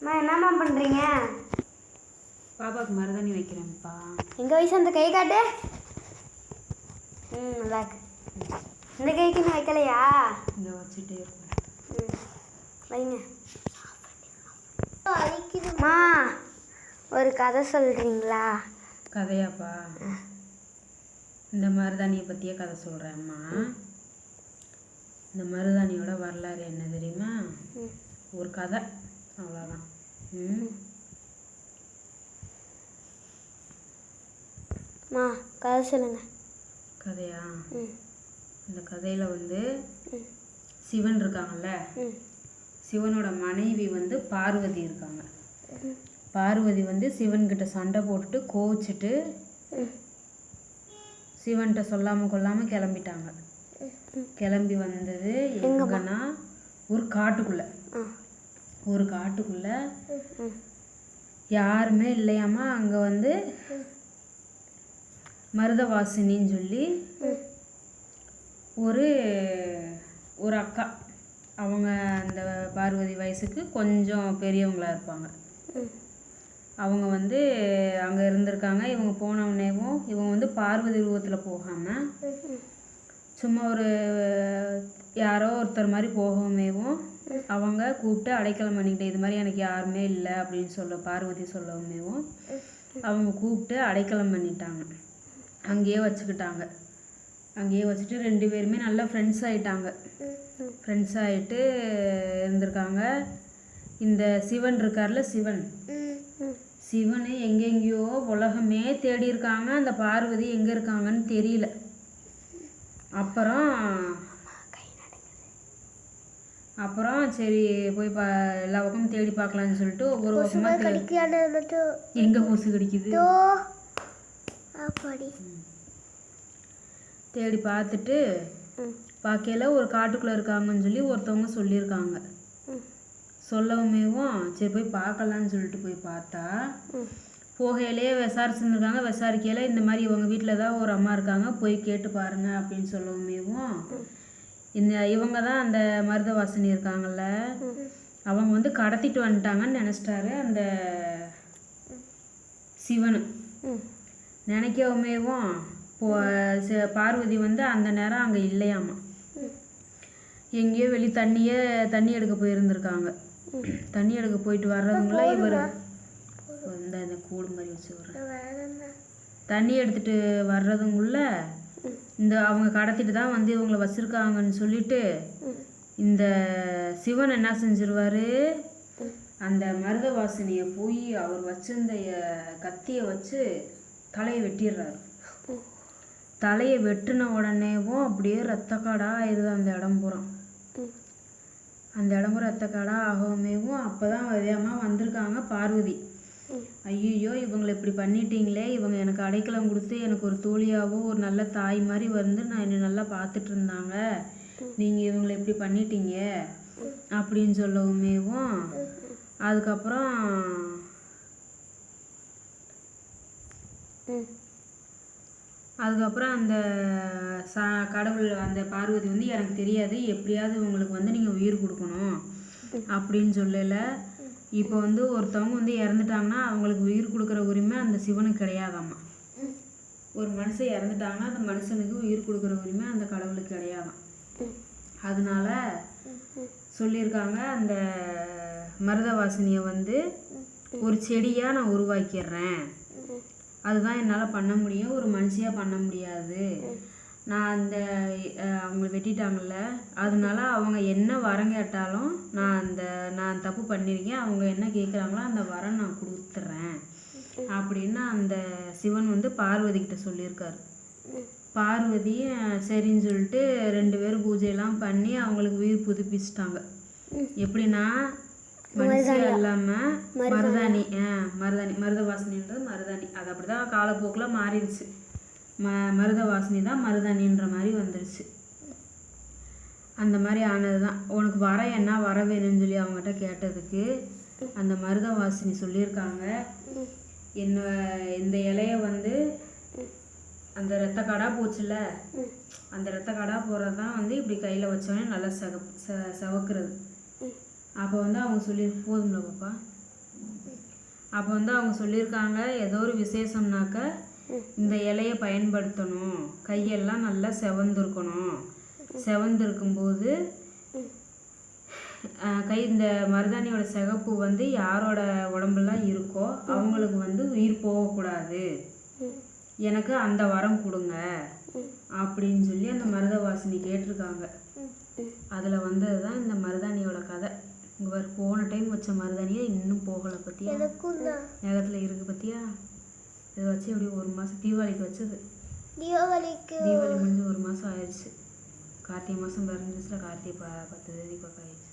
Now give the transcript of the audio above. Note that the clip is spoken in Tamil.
என்னம்மா பண்ணுறீங்க? பாப்பாவுக்கு மருதாணி வைக்கிறேன்ப்பா. எங்கள் வயசு அந்த கை காட்டு. நல்லா இருக்கு. இந்த கைக்கு இன்னும் வைக்கலையா? இந்த வச்சுட்டே இருக்கும். வைங்க. அம்மா ஒரு கதை சொல்கிறீங்களா? கதையாப்பா? இந்த மருதாணியை பற்றியே கதை சொல்கிறேன்ம்மா. இந்த மருதாணியோட வரலாறு என்ன தெரியுமா? ஒரு கதை, அவ்வளோதான். அம்மா கதை சொல்லுங்க. கதையா? இந்த கதையில் வந்து சிவன் இருக்காங்கல்ல, சிவனோட மனைவி வந்து பார்வதி இருக்காங்க. பார்வதி வந்து சிவன்கிட்ட சண்டை போட்டுட்டு கோவிச்சிட்டு சிவன்கிட்ட சொல்லாமல் கொள்ளாமல் கிளம்பிட்டாங்க. கிளம்பி வந்தது எங்கன்னா ஒரு காட்டுக்குள்ளே யாருமே இல்லையாமா. அங்கே வந்து மருதவாசினின்னு சொல்லி ஒரு அக்கா, அவங்க அந்த பார்வதி வயசுக்கு கொஞ்சம் பெரியவங்களாக இருப்பாங்க. அவங்க வந்து அங்கே இருந்திருக்காங்க. இவங்க போனவுடனேவும் இவங்க வந்து பார்வதி ரூபத்தில் போகாமல் சும்மா யாரோ ஒருத்தர் மாதிரி போகவுமேவும் அவங்க கூப்பிட்டு அடைக்கலம் பண்ணிக்கிட்டு, இது மாதிரி எனக்கு யாருமே இல்லை அப்படின்னு பார்வதி சொல்லவுமேவும் அவங்க கூப்பிட்டு அடைக்கலம் பண்ணிட்டாங்க. அங்கேயே வச்சுக்கிட்டாங்க. அங்கேயே வச்சுட்டு 2 பேருமே நல்லா ஃப்ரெண்ட்ஸ் ஆகிட்டாங்க. ஃப்ரெண்ட்ஸ் ஆகிட்டு இருந்திருக்காங்க. இந்த சிவன் இருக்கார்ல, சிவனு எங்கெங்கேயோ உலகமே தேடி இருக்காங்க. அந்த பார்வதி எங்கே இருக்காங்கன்னு தெரியல. அப்புறம் சரி போய் எல்லா பக்கமும் தேடி பார்க்கலான்னு சொல்லிட்டு ஒவ்வொரு பக்கமாக எங்கே கொசு கடிக்குது தேடி பார்த்துட்டு பார்க்கல ஒரு காட்டுக்குள்ளே இருக்காங்கன்னு சொல்லி ஒருத்தவங்க சொல்லியிருக்காங்க. சொல்லவுமேவும் சரி போய் பார்க்கலான்னு சொல்லிட்டு போய் பார்த்தா போகையிலேயே விசாரிச்சுருந்துருக்காங்க. விசாரிக்கையில் இந்த மாதிரி இவங்க வீட்டில் தான் ஒரு அம்மா இருக்காங்க, போய் கேட்டு பாருங்க அப்படின்னு சொல்லவுமேவும் இவங்க தான் அந்த மருதவாசினி இருக்காங்கல்ல, அவங்க வந்து கடத்திட்டு வந்துட்டாங்கன்னு நினச்சிட்டாரு அந்த சிவனு. நினைக்கவுமேவும் பார்வதி வந்து அந்த நேரம் அங்கே இல்லையாமா. எங்கேயோ தண்ணி எடுக்க போயிருந்துருக்காங்க. தண்ணி எடுக்க போயிட்டு வர்றதுக்குள்ள இவர் இந்த கூடு மாதிரி வச்சு தண்ணி எடுத்துட்டு வர்றதுக்குள்ள அவங்க கடத்திட்டு தான் வந்து இவங்களை வச்சிருக்காங்கன்னு சொல்லிட்டு இந்த சிவன் என்ன செஞ்சிருவாரு, அந்த மருதவாசினியை போய் அவர் வச்சிருந்த கத்தியை வச்சு தலையை வெட்டிடுறாரு. தலையை வெட்டின உடனேவும் அப்படியே ரத்தக்காடாக ஆயிடுது அந்த இடம் பூரா. அந்த இடம் பூரா ரத்தக்காடாக ஆகவுமேவும் அப்போ தான் வேகமாக வந்திருக்காங்க பார்வதி. ஐயோ இவங்களை இப்படி பண்ணிட்டீங்களே, இவங்க எனக்கு அடைக்கலம் கொடுத்து எனக்கு ஒரு தோழியாகவும் ஒரு நல்ல தாய் மாதிரி வந்து நான் என்னை நல்லா பார்த்துட்டு இருந்தாங்க, நீங்கள் இவங்களை இப்படி பண்ணிட்டீங்க அப்படின்னு சொல்லவுமேவும் அதுக்கப்புறம் அந்த கடவுள் அந்த பார்வதி வந்து எனக்கு தெரியாது, எப்படியாவது உங்களுக்கு வந்து நீங்கள் உயிர் கொடுக்கணும் அப்படின்னு சொல்லலை. இப்போ வந்து ஒருத்தவங்க வந்து இறந்துட்டாங்கன்னா அவங்களுக்கு உயிர் கொடுக்குற உரிமை அந்த சிவனுக்கு கிடையாதாம்மா. ஒரு மனுஷன் இறந்துட்டாங்கன்னா அந்த மனுஷனுக்கு உயிர் கொடுக்குற உரிமை அந்த கடவுளுக்கு கிடையாதாம். அதனால சொல்லியிருக்காங்க, அந்த மருதவாசினியை வந்து ஒரு செடியாக நான் உருவாக்கிடுறேன், அதுதான் என்னால் பண்ண முடியும், ஒரு மனுஷியாக பண்ண முடியாது. நான் அவங்க வெட்டிட்டாங்கல்ல, அதனால அவங்க என்ன வரம் கேட்டாலும் நான் தப்பு பண்ணியிருக்கேன், அவங்க என்ன கேட்குறாங்களோ அந்த வரம் நான் கொடுத்துட்றேன் அப்படின்னு அந்த சிவன் வந்து பார்வதி கிட்ட சொல்லியிருக்காரு. பார்வதி சரின்னு சொல்லிட்டு 2 பேரும் பூஜையெல்லாம் பண்ணி அவங்களுக்கு உயிர் புதுப்பிச்சிட்டாங்க. எப்படின்னா மனுஷன் இல்லாமல் மருதவாசினின்றது மருதாணி, அது அப்படி தான் காலப்போக்கில் மாறிடுச்சு. மருதவாசினி தான் மருதாணின்ற மாதிரி வந்துடுச்சு. அந்த மாதிரி ஆனது தான். உனக்கு என்ன வர வேணும்னு சொல்லி அவங்ககிட்ட கேட்டதுக்கு அந்த மருதவாசினி சொல்லியிருக்காங்க, இந்த இலையை வந்து அந்த ரத்தக்காடாக போச்சுல்ல, அந்த ரத்தக்காடாக போகிறது தான் வந்து இப்படி கையில் வச்சோடனே நல்லா செவக்கிறது. அப்போ வந்து அவங்க சொல்லி போதும்ல பாப்பா, அப்போ வந்து அவங்க சொல்லியிருக்காங்க ஏதோ ஒரு விசேஷம்னாக்க இந்த இலையை பயன்படுத்தணும், கையெல்லாம் நல்லா செவந்திருக்கணும், செவந்திருக்கும்போது இந்த மருதாணியோட சிகப்பு வந்து யாரோட உடம்புலாம் இருக்கோ அவங்களுக்கு வந்து உயிர் போகக்கூடாது, எனக்கு அந்த வரம் கொடுங்க அப்படின்னு சொல்லி அந்த மருதவாசினி கேட்டிருக்காங்க. அதில் வந்தது தான் இந்த மருதாணியோட கதை. இங்கே போன டைம் வச்ச மருதாணியே இன்னும் போகலை பற்றியா, நகத்தில் இருக்குது பற்றியா. இதை வச்சு எப்படியும் 1 மாதம், தீபாவளிக்கு வச்சது. தீபாவளி முடிஞ்சு 1 மாதம் ஆயிடுச்சு. கார்த்திகை மாதம் பிறந்துச்சுல, கார்த்திகை 10 தேதி பக்கம் ஆயிடுச்சு.